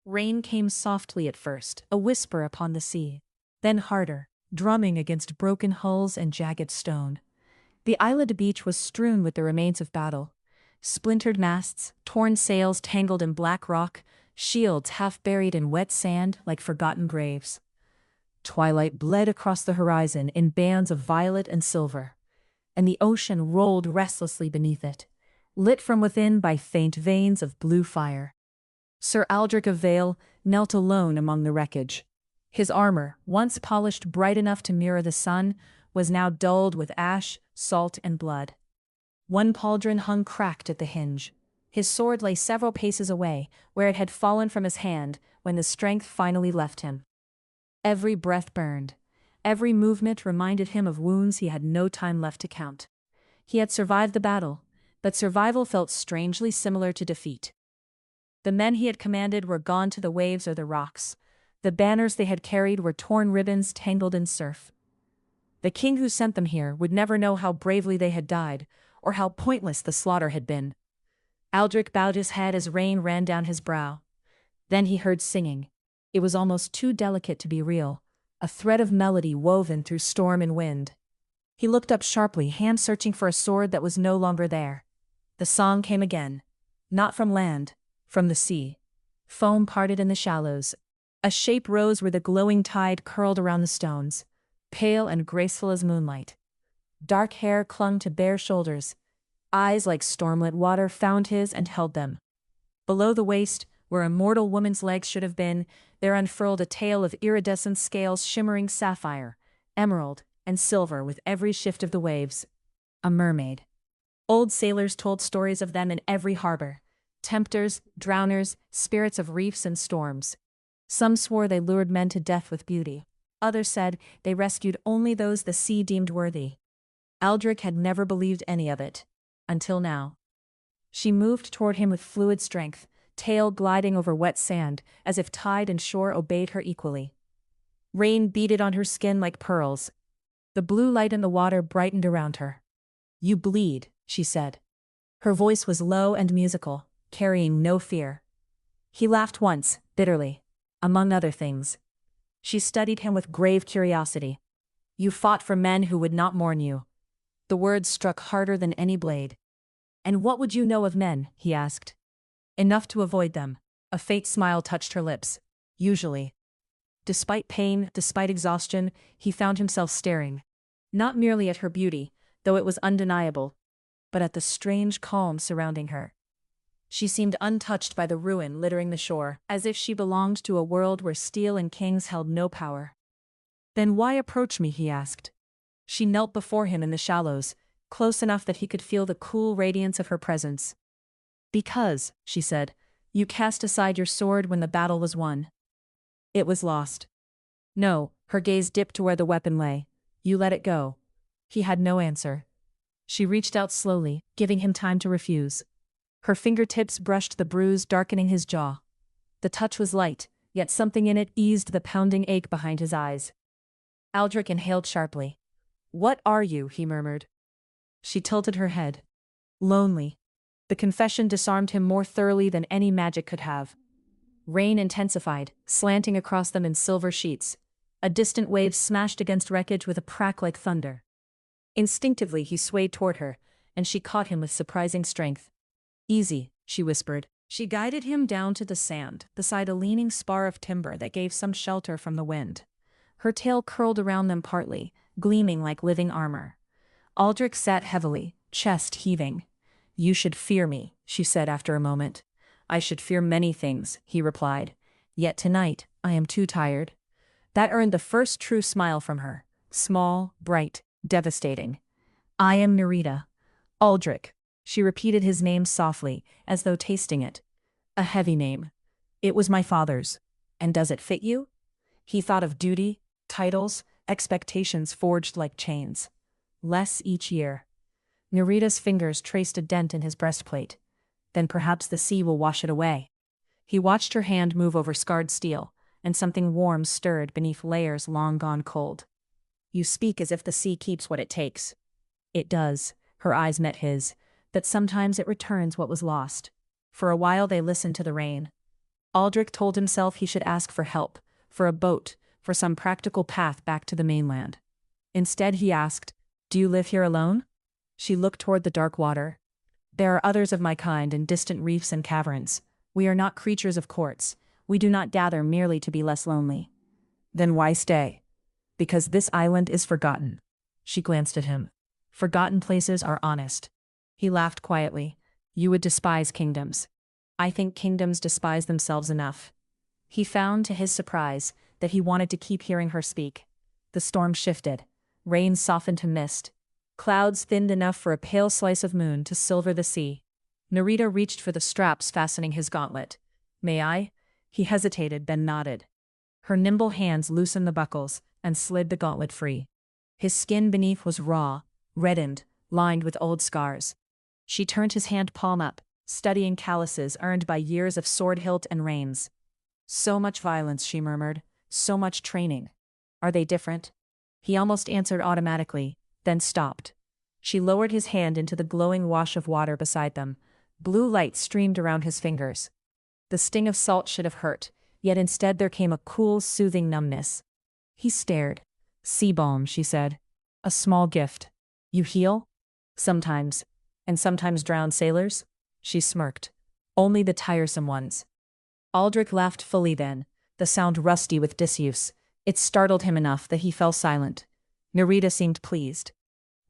Rain came softly at first, a whisper upon the sea, then harder, drumming against broken hulls and jagged stone. The island beach was strewn with the remains of battle. Splintered masts, torn sails tangled in black rock, shields half buried in wet sand like forgotten graves. Twilight bled across the horizon in bands of violet and silver, and the ocean rolled restlessly beneath it, lit from within by faint veins of blue fire. Sir Aldrich of Vale knelt alone among the wreckage. His armor, once polished bright enough to mirror the sun, was now dulled with ash, salt, and blood. One pauldron hung cracked at the hinge. His sword lay several paces away, where it had fallen from his hand when the strength finally left him. Every breath burned. Every movement reminded him of wounds he had no time left to count. He had survived the battle, but survival felt strangely similar to defeat. The men he had commanded were gone to the waves or the rocks. The banners they had carried were torn ribbons tangled in surf. The king who sent them here would never know how bravely they had died, or how pointless the slaughter had been. Aldrich bowed his head as rain ran down his brow. Then he heard singing. It was almost too delicate to be real, a thread of melody woven through storm and wind. He looked up sharply, hand searching for a sword that was no longer there. The song came again. Not from land, from the sea. Foam parted in the shallows. A shape rose where the glowing tide curled around the stones, pale and graceful as moonlight. Dark hair clung to bare shoulders. Eyes like stormlit water found his and held them. Below the waist, where a mortal woman's legs should have been, there unfurled a tail of iridescent scales shimmering sapphire, emerald, and silver with every shift of the waves. A mermaid. Old sailors told stories of them in every harbor. Tempters, drowners, spirits of reefs and storms. Some swore they lured men to death with beauty. Others said they rescued only those the sea deemed worthy. Aldrich had never believed any of it. Until now. She moved toward him with fluid strength, tail gliding over wet sand, as if tide and shore obeyed her equally. Rain beaded on her skin like pearls. The blue light in the water brightened around her. "You bleed," she said. Her voice was low and musical, carrying no fear. He laughed once, bitterly. Among other things. She studied him with grave curiosity. "You fought for men who would not mourn you." The words struck harder than any blade. "And what would you know of men?" he asked. "Enough to avoid them." A faint smile touched her lips. "Usually." Despite pain, despite exhaustion, he found himself staring. Not merely at her beauty, though it was undeniable, but at the strange calm surrounding her. She seemed untouched by the ruin littering the shore, as if she belonged to a world where steel and kings held no power. "Then why approach me?" he asked. She knelt before him in the shallows, close enough that he could feel the cool radiance of her presence. "Because," she said, "you cast aside your sword when the battle was won." "It was lost." "No," her gaze dipped to where the weapon lay. "You let it go." He had no answer. She reached out slowly, giving him time to refuse. Her fingertips brushed the bruise darkening his jaw. The touch was light, yet something in it eased the pounding ache behind his eyes. Aldrich inhaled sharply. "What are you?" he murmured. She tilted her head. "Lonely." The confession disarmed him more thoroughly than any magic could have. Rain intensified, slanting across them in silver sheets. A distant wave smashed against wreckage with a crack like thunder. Instinctively he swayed toward her, and she caught him with surprising strength. "Easy," she whispered. She guided him down to the sand, beside a leaning spar of timber that gave some shelter from the wind. Her tail curled around them partly, gleaming like living armor. Aldrich sat heavily, chest heaving. "You should fear me," she said after a moment. "I should fear many things," he replied. "Yet tonight, I am too tired." That earned the first true smile from her. Small, bright, devastating. "I am Nerita." "Aldrich." She repeated his name softly, as though tasting it. A heavy name. "It was my father's. And does it fit you?" He thought of duty, titles, expectations forged like chains. Less each year. Nerita's fingers traced a dent in his breastplate. "Then perhaps the sea will wash it away." He watched her hand move over scarred steel, and something warm stirred beneath layers long gone cold. "You speak as if the sea keeps what it takes." "It does." Her eyes met his. "But sometimes it returns what was lost." For a while they listened to the rain. Aldrich told himself he should ask for help, for a boat, for some practical path back to the mainland. Instead he asked, "Do you live here alone?" She looked toward the dark water. "There are others of my kind in distant reefs and caverns. We are not creatures of courts. We do not gather merely to be less lonely." "Then why stay?" "Because this island is forgotten." She glanced at him. "Forgotten places are honest." He laughed quietly. "You would despise kingdoms. I think kingdoms despise themselves enough." He found, to his surprise, that he wanted to keep hearing her speak. The storm shifted. Rain softened to mist. Clouds thinned enough for a pale slice of moon to silver the sea. Narita reached for the straps fastening his gauntlet. "May I?" He hesitated, then nodded. Her nimble hands loosened the buckles and slid the gauntlet free. His skin beneath was raw, reddened, lined with old scars. She turned his hand palm up, studying calluses earned by years of sword hilt and reins. "So much violence," she murmured. "So much training. Are they different?" He almost answered automatically, then stopped. She lowered his hand into the glowing wash of water beside them. Blue light streamed around his fingers. The sting of salt should have hurt, yet instead there came a cool, soothing numbness. He stared. "Sea balm," she said. "A small gift. You heal?" "Sometimes. And sometimes drown sailors?" She smirked. "Only the tiresome ones." Aldrich laughed fully then, the sound rusty with disuse. It startled him enough that he fell silent. Narita seemed pleased.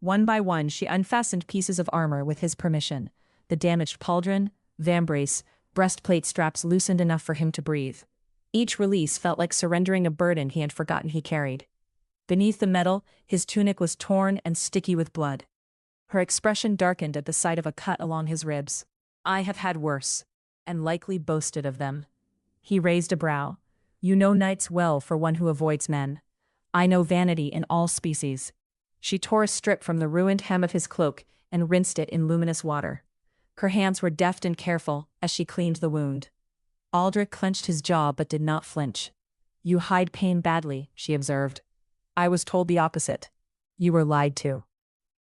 One by one she unfastened pieces of armor with his permission. The damaged pauldron, vambrace, breastplate straps loosened enough for him to breathe. Each release felt like surrendering a burden he had forgotten he carried. Beneath the metal, his tunic was torn and sticky with blood. Her expression darkened at the sight of a cut along his ribs. "I have had worse, and likely boasted of them." He raised a brow. "You know knights well for one who avoids men. I know vanity in all species." She tore a strip from the ruined hem of his cloak and rinsed it in luminous water. Her hands were deft and careful as she cleaned the wound. Aldrich clenched his jaw but did not flinch. "You hide pain badly," she observed. "I was told the opposite." "You were lied to."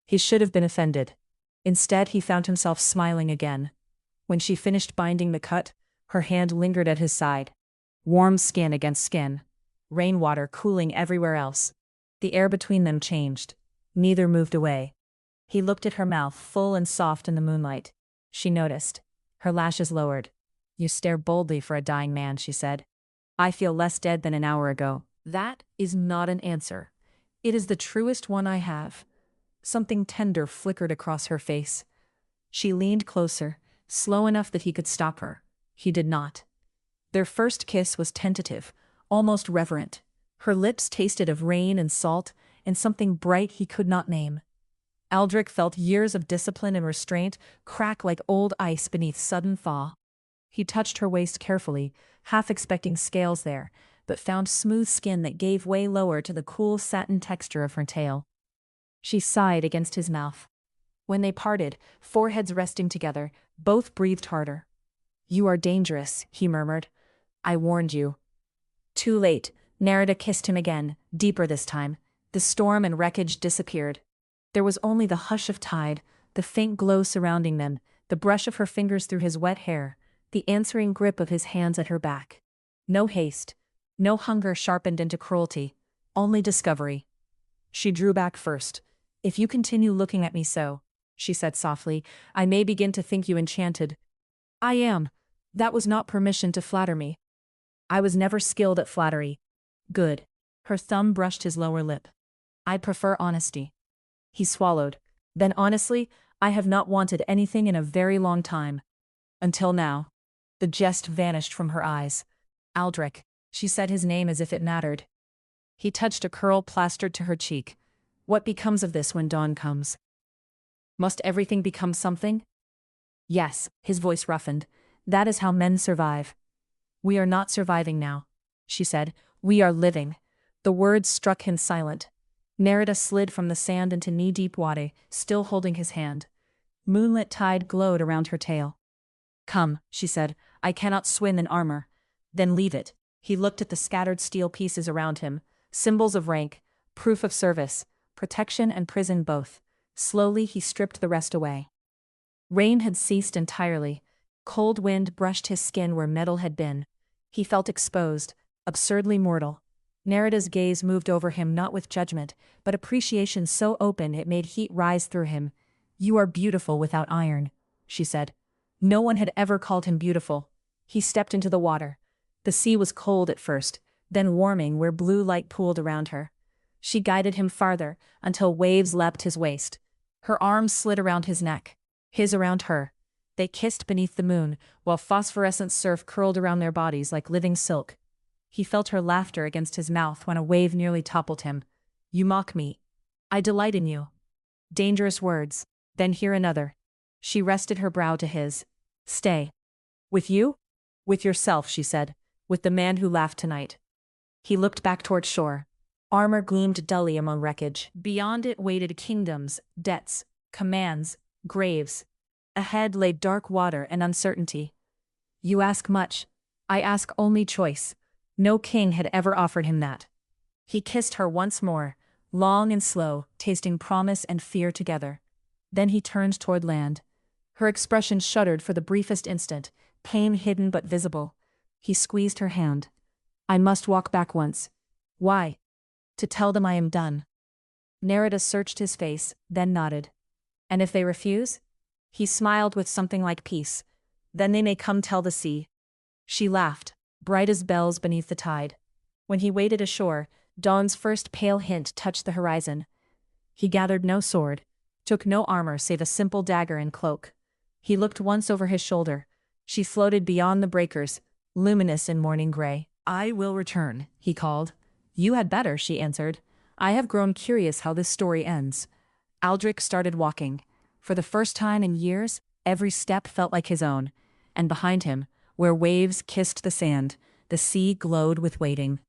He should have been offended. Instead, he found himself smiling again. When she finished binding the cut, her hand lingered at his side. Warm skin against skin. Rainwater cooling everywhere else. The air between them changed. Neither moved away. He looked at her mouth, full and soft in the moonlight. She noticed. Her lashes lowered. "You stare boldly for a dying man," she said. "I feel less dead than an hour ago." "That is not an answer. It is the truest one I have." Something tender flickered across her face. She leaned closer, slow enough that he could stop her. He did not. Their first kiss was tentative, almost reverent. Her lips tasted of rain and salt, and something bright he could not name. Aldrich felt years of discipline and restraint crack like old ice beneath sudden thaw. He touched her waist carefully, half expecting scales there, but found smooth skin that gave way lower to the cool satin texture of her tail. She sighed against his mouth. When they parted, foreheads resting together, both breathed harder. "You are dangerous," he murmured. "I warned you." Too late. Narita kissed him again, deeper this time. The storm and wreckage disappeared. There was only the hush of tide, the faint glow surrounding them, the brush of her fingers through his wet hair, the answering grip of his hands at her back. No haste. No hunger sharpened into cruelty. Only discovery. She drew back first. "If you continue looking at me so," she said softly, "I may begin to think you enchanted." "I am. That was not permission to flatter me." "I was never skilled at flattery." "Good." Her thumb brushed his lower lip. "I prefer honesty." He swallowed. "Then honestly, I have not wanted anything in a very long time. Until now." The jest vanished from her eyes. "Aldrich." She said his name as if it mattered. He touched a curl plastered to her cheek. "What becomes of this when dawn comes? Must everything become something?" "Yes," his voice roughened. "That is how men survive." "We are not surviving now," she said. "We are living." The words struck him silent. Narita slid from the sand into knee-deep water, still holding his hand. Moonlit tide glowed around her tail. "Come," she said. "I cannot swim in armor." "Then leave it." He looked at the scattered steel pieces around him, symbols of rank, proof of service, protection and prison both. Slowly he stripped the rest away. Rain had ceased entirely. Cold wind brushed his skin where metal had been. He felt exposed, absurdly mortal. Nerida's gaze moved over him not with judgment, but appreciation so open it made heat rise through him. "You are beautiful without iron," she said. No one had ever called him beautiful. He stepped into the water. The sea was cold at first, then warming where blue light pooled around her. She guided him farther, until waves leapt his waist. Her arms slid around his neck, his around her. They kissed beneath the moon, while phosphorescent surf curled around their bodies like living silk. He felt her laughter against his mouth when a wave nearly toppled him. "You mock me. I delight in you." Dangerous words. Then hear another. She rested her brow to his. "Stay." "With you?" "With yourself," she said. "With the man who laughed tonight." He looked back toward shore. Armor gleamed dully among wreckage. Beyond it waited kingdoms, debts, commands, graves. Ahead lay dark water and uncertainty. "You ask much. I ask only choice." No king had ever offered him that. He kissed her once more, long and slow, tasting promise and fear together. Then he turned toward land. Her expression shuddered for the briefest instant, pain hidden but visible. He squeezed her hand. "I must walk back once." "Why?" "To tell them I am done." Nerida searched his face, then nodded. "And if they refuse?" He smiled with something like peace. "Then they may come tell the sea." She laughed, bright as bells beneath the tide. When he waded ashore, dawn's first pale hint touched the horizon. He gathered no sword, took no armor save a simple dagger and cloak. He looked once over his shoulder. She floated beyond the breakers, luminous in morning gray. "I will return," he called. "You had better," she answered. "I have grown curious how this story ends." Aldrich started walking. For the first time in years, every step felt like his own. And behind him, where waves kissed the sand, the sea glowed with waiting.